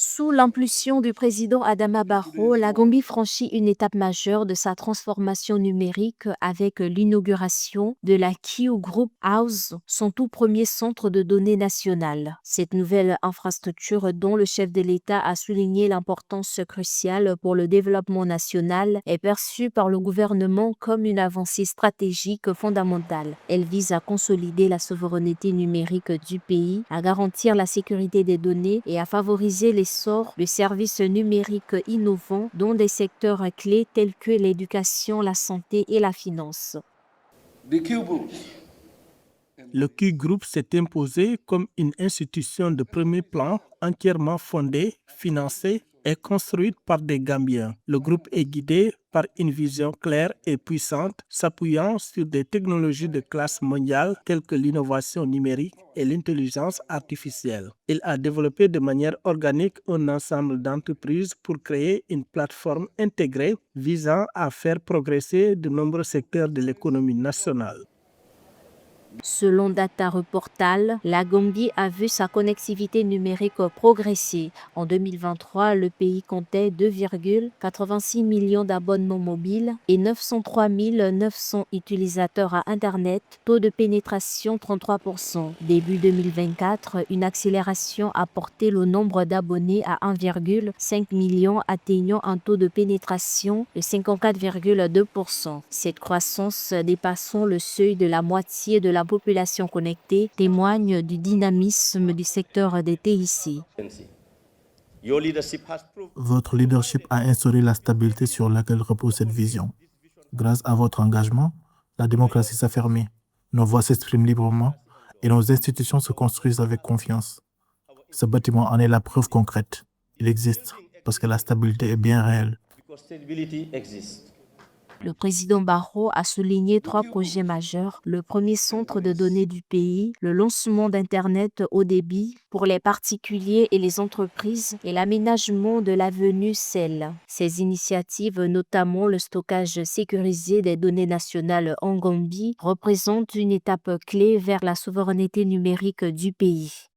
Sous l'impulsion du président Adama Barrow, la Gambie franchit une étape majeure de sa transformation numérique avec l'inauguration de la Q Group House, son tout premier centre de données national. Cette nouvelle infrastructure, dont le chef de l'État a souligné l'importance cruciale pour le développement national, est perçue par le gouvernement comme une avancée stratégique fondamentale. Elle vise à consolider la souveraineté numérique du pays, à garantir la sécurité des données et à favoriser l'essor de services numériques innovants dans des secteurs clés tels que l'éducation, la santé et la finance. Le Q Group s'est imposé comme une institution de premier plan entièrement fondée, financée et construite par des Gambiens. Le groupe est guidé par une vision claire et puissante, s'appuyant sur des technologies de classe mondiale telles que l'innovation numérique et l'intelligence artificielle. Il a développé de manière organique un ensemble d'entreprises pour créer une plateforme intégrée visant à faire progresser de nombreux secteurs de l'économie nationale. Selon Data Reportal, la Gambie a vu sa connectivité numérique progresser. En 2023, le pays comptait 2,86 millions d'abonnements mobiles et 903 900 utilisateurs à Internet, taux de pénétration 33%. Début 2024, une accélération a porté le nombre d'abonnés à 1,5 million, atteignant un taux de pénétration de 54,2%. Cette croissance dépassant le seuil de la moitié de la population connectée témoigne du dynamisme du secteur des TIC. Votre leadership a instauré la stabilité sur laquelle repose cette vision. Grâce à votre engagement, la démocratie s'affermit, nos voix s'expriment librement et nos institutions se construisent avec confiance. Ce bâtiment en est la preuve concrète. Il existe parce que la stabilité est bien réelle. Le président Barrow a souligné 3 projets majeurs. Le premier centre de données du pays, le lancement d'Internet haut débit pour les particuliers et les entreprises et l'aménagement de l'avenue Sel. Ces initiatives, notamment le stockage sécurisé des données nationales en Gambie, représentent une étape clé vers la souveraineté numérique du pays.